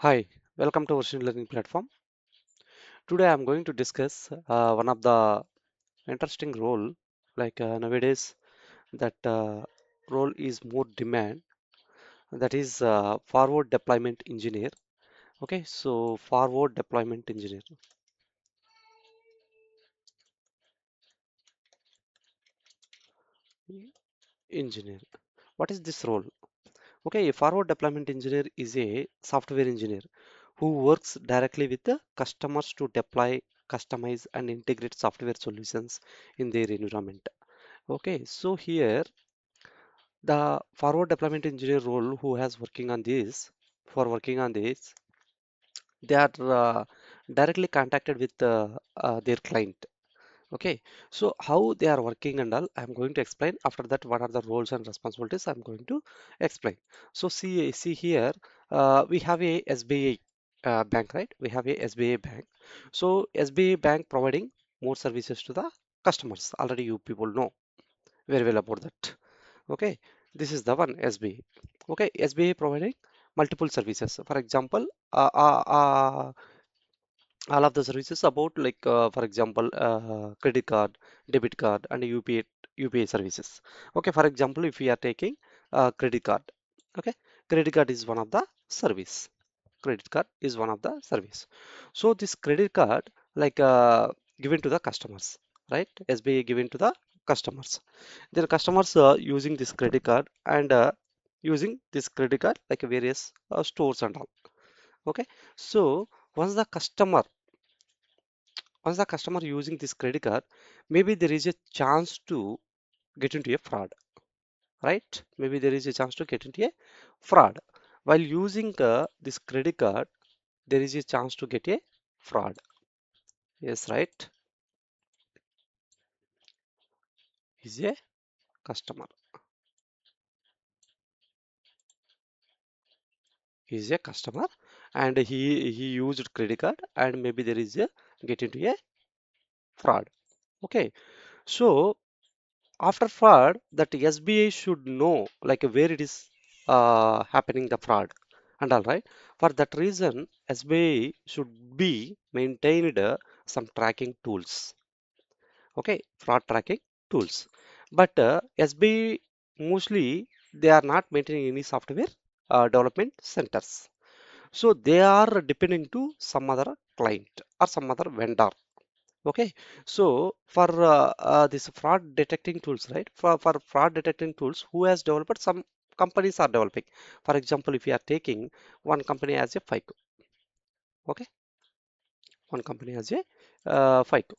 Hi, welcome to Machine Learning Platform. Today I'm going to discuss one of the interesting role nowadays that role is more demand, that is forward deployment engineer. Okay, so forward deployment engineer. What is this role? Okay, a forward deployment engineer is a software engineer who works directly with the customers to deploy, customize and integrate software solutions in their environment. Okay, so here the forward deployment engineer role who has working on this, they are directly contacted with their client. Okay, so how they are working and all, I'm going to explain. After that, what are the roles and responsibilities? I'm going to explain. So see here, we have a SBA bank, right? We have a SBA bank. So SBA bank providing more services to the customers. Already you people know very well about that. Okay, this is the one SBA. Okay, SBA providing multiple services. For example, all of the services about for example credit card, debit card and UPI services. Okay, for example, if we are taking credit card, okay, credit card is one of the service. Credit card is one of the service. So this credit card like given to the customers, right? SBA given to the customers. Their customers using this credit card and using this credit card like various stores and all. Okay, so once the customer once the customer using this credit card, maybe there is a chance to get into a fraud, right? Maybe there is a chance to get into a fraud while using this credit card. There is a chance to get a fraud. Yes, right? Is a customer. Is a customer and he used credit card and maybe there is a get into a fraud. Okay, so after fraud, that SBI should know like where it is happening the fraud and all right. For that reason, SBI should be maintained some tracking tools. Okay, fraud tracking tools. But SBI mostly they are not maintaining any software development centers. So they are depending to some other client or some other vendor. Okay, so for this fraud detecting tools, right? For fraud detecting tools, who has developed? Some companies are developing. For example, if you are taking one company as a FICO, okay, one company as a FICO.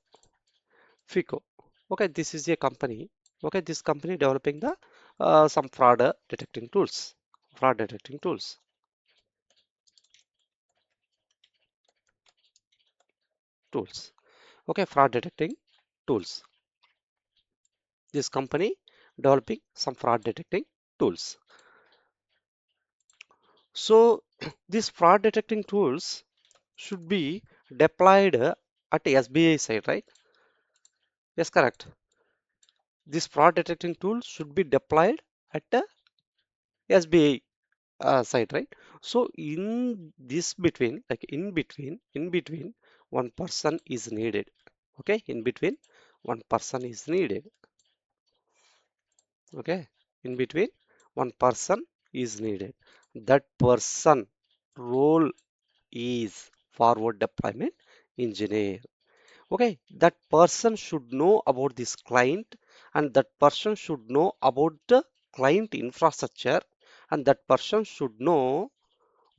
Okay, this is a company. Okay, this company developing the some fraud detecting tools, fraud detecting tools. Okay, fraud detecting tools. This company developing some fraud detecting tools. So these fraud detecting tools should be deployed at SBI side, right? Yes, correct. This fraud detecting tool should be deployed at the SBI side, right? So in this between, like in between, one person is needed. Okay, in between, one person is needed. Okay, in between, one person is needed. That person role is forward deployment engineer. Okay, that person should know about this client and that person should know about the client infrastructure and that person should know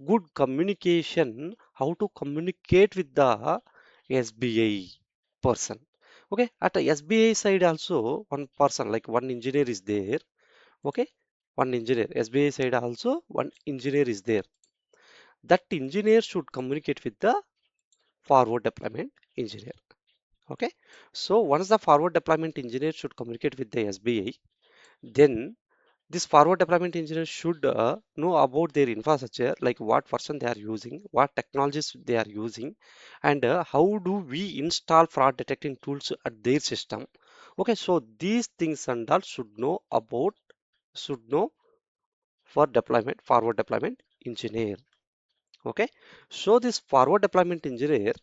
good communication, how to communicate with the SBI person. Okay, at the SBI side also one person like one engineer is there. Okay, one engineer, SBI side also one engineer is there. That engineer should communicate with the forward deployment engineer. Okay, so once the forward deployment engineer should communicate with the SBI, then this forward deployment engineer should know about their infrastructure, like what version they are using, what technologies they are using, and how do we install fraud detecting tools at their system. Okay, so these things and all should know for deployment, forward deployment engineer. Okay, so this forward deployment engineer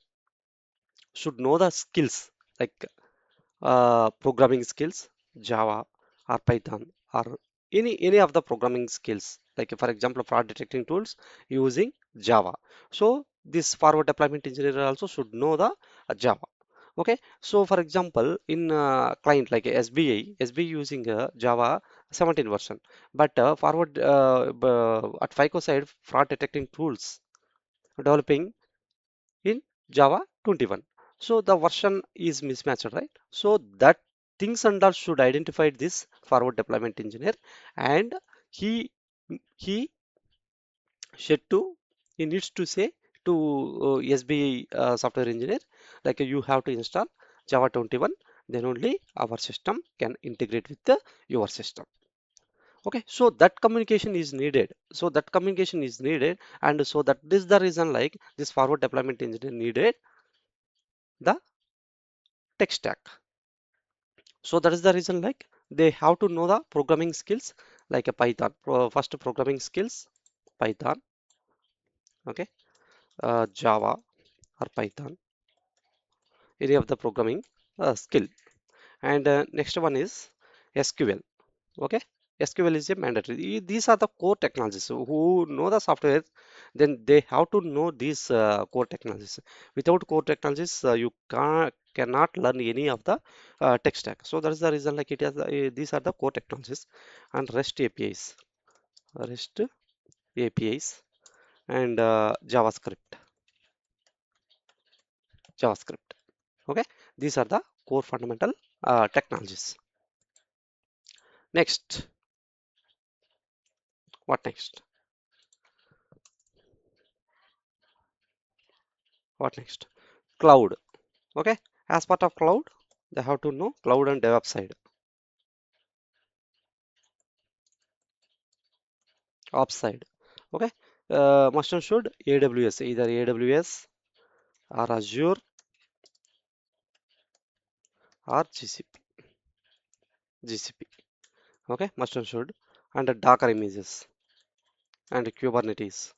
should know the skills like programming skills, Java or Python or any of the programming skills, like for example fraud detecting tools using Java. So this forward deployment engineer also should know the Java. Okay, so for example in client like SBI using Java 17 version, but forward at FICO side fraud detecting tools developing in Java 21. So the version is mismatched, right? So that things and all should identify this forward deployment engineer, and he he should to he needs to say to SBI software engineer like you have to install Java 21, then only our system can integrate with your system. Okay, so that communication is needed. So that communication is needed, and so that is the reason like this forward deployment engineer needed the tech stack. So that is the reason like they have to know the programming skills like a Python. First programming skills, Python, okay, Java or Python, any of the programming skill. And next one is SQL. Okay, SQL is a mandatory. These are the core technologies. So who know the software, then they have to know these core technologies. Without core technologies, you cannot learn any of the tech stack. So that is the reason like it is these are the core technologies and REST APIs, REST APIs and JavaScript. Okay, these are the core fundamental technologies. Next, what next? What next? Cloud. Okay, as part of cloud, they have to know cloud and DevOps side, ops side. Okay, must and should AWS, either AWS or Azure or GCP. Okay, must and should, and the Docker images and Kubernetes.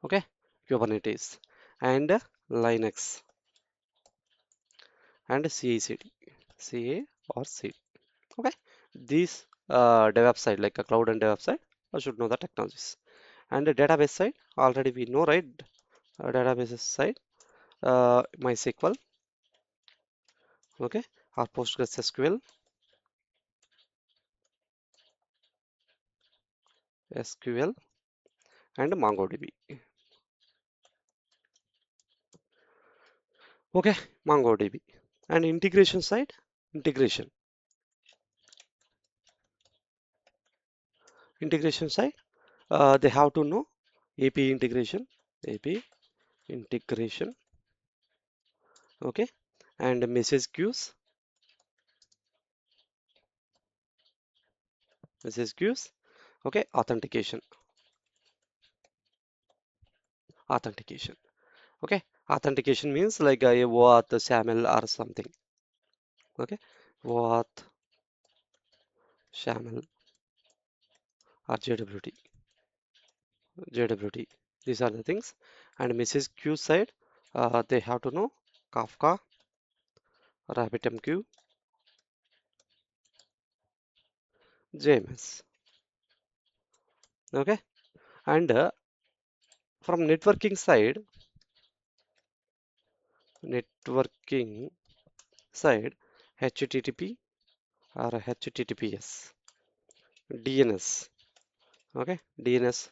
Okay, Kubernetes and Linux and CI/CD, CA or C. Okay, these DevOps side, like a cloud and DevOps side, I should know the technologies. And the database side, already we know, right? Databases side, MySQL, okay, or PostgreSQL, SQL, and MongoDB. Okay, MongoDB. And integration side, integration. Integration side, they have to know API integration, API integration, okay, and message queues, okay, authentication. Okay, authentication means like a OAuth, SAML or something. Okay, OAuth, SAML or JWT. These are the things. And message queue side, they have to know Kafka, RabbitMQ, JMS. Okay, and from networking side, HTTP or HTTPS, DNS. Okay, DNS,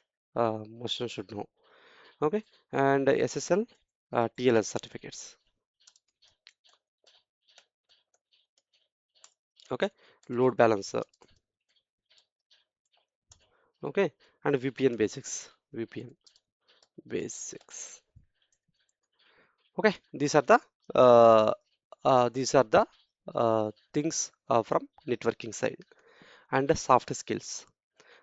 most should know. Okay, and SSL, TLS certificates. Okay, load balancer. Okay, and VPN basics. Okay, uh, these are the things from networking side. And the soft skills.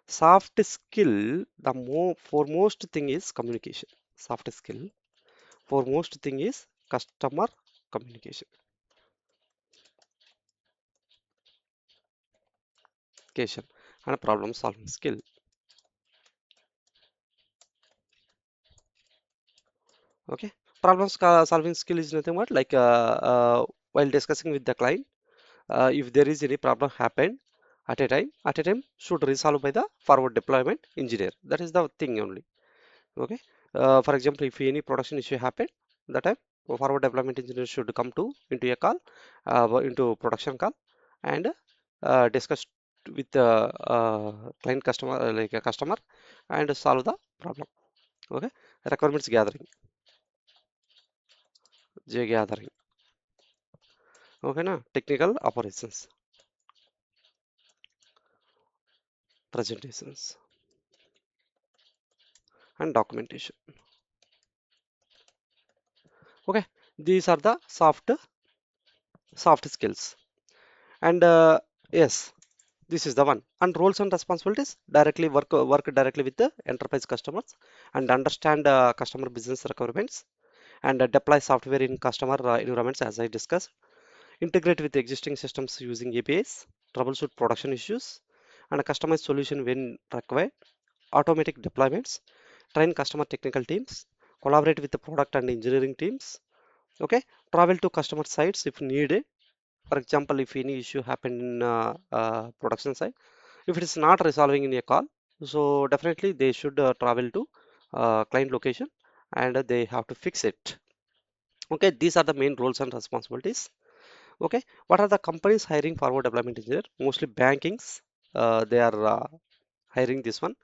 Soft skill, the more foremost thing is communication. Soft skill, foremost thing is customer communication and problem solving skill. Okay, solving skill is nothing but like while discussing with the client, if there is any problem happened at a time should resolve by the forward deployment engineer. That is the thing only. Okay, for example, if any production issue happened, that time forward deployment engineer should come to into a call, into production call, and discuss with the client customer, like a customer, and solve the problem. Okay, requirements gathering, J gathering. Okay, na technical operations, presentations, and documentation. Okay, these are the soft skills. And yes, this is the one. And roles and responsibilities directly work directly with the enterprise customers and understand customer business requirements and deploy software in customer environments as I discussed. Integrate with existing systems using APIs, troubleshoot production issues, and customize solution when required. Automatic deployments, train customer technical teams, collaborate with the product and engineering teams. Okay, travel to customer sites if needed. For example, if any issue happened in production side, if it is not resolving in a call, so definitely they should travel to client location and they have to fix it. Okay, these are the main roles and responsibilities. Okay, what are the companies hiring forward deployment engineer? Mostly bankings, they are hiring this one.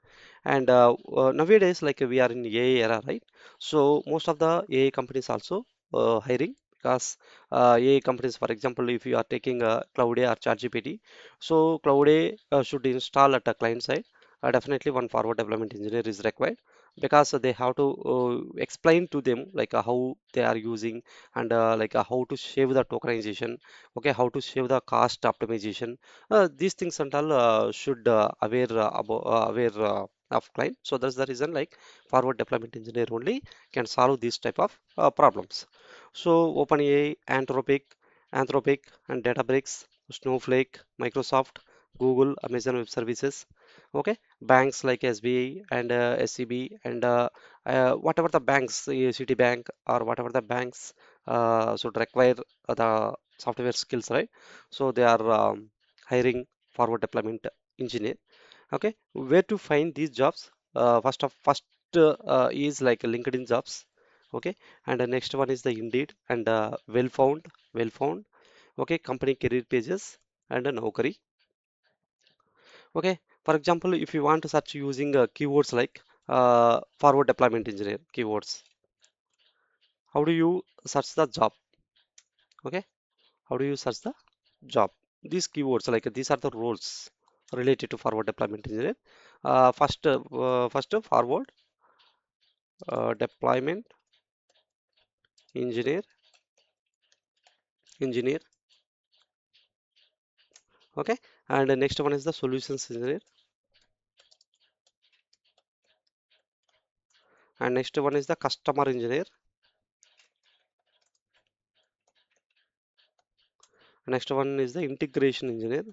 And nowadays, like we are in AI era, right? So most of the AI companies also hiring because AI companies, for example, if you are taking Cloud A or ChatGPT, so Cloud A should install at a client side. Definitely one forward development engineer is required because they have to explain to them like how they are using and like how to save the tokenization, okay, how to save the cost optimization. These things and all should aware of client. So that's the reason like forward deployment engineer only can solve these type of problems. So OpenAI, Anthropic, and Databricks, Snowflake, Microsoft, Google, Amazon Web Services. Okay, banks like SBI and SCB and whatever the banks, Citibank or whatever the banks should require the software skills, right? So they are hiring forward deployment engineer. Okay, where to find these jobs? First is like LinkedIn jobs. Okay, and the next one is the Indeed and well found. Okay, company career pages and a Naukri. Okay, for example, if you want to search using keywords like forward deployment engineer keywords, how do you search the job? Okay, how do you search the job? These keywords like these are the roles related to forward deployment engineer. First forward deployment engineer, engineer. Okay, and the next one is the solutions engineer, and next one is the customer engineer, next one is the integration engineer,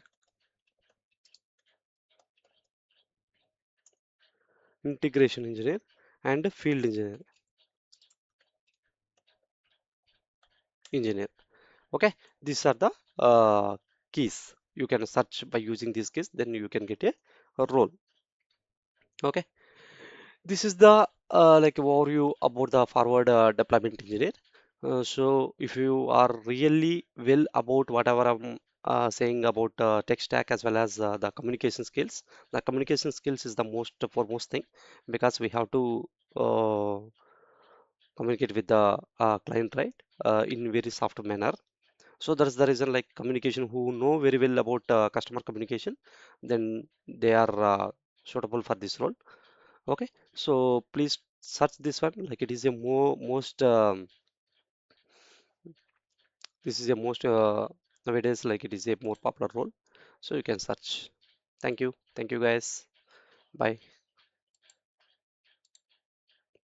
integration engineer, and field engineer. Okay, these are the keys. You can search by using these keys, then you can get a role. Okay, this is the like overview about the forward deployment engineer. So if you are really well about whatever I'm saying about tech stack as well as the communication skills is the most foremost thing because we have to uh, communicate with the client, right? In very soft manner. So that's the reason like communication who know very well about customer communication, then they are suitable for this role. Okay, so please search this one like it is a most this is a most nowadays like it is a more popular role. So you can search. Thank you guys. Bye.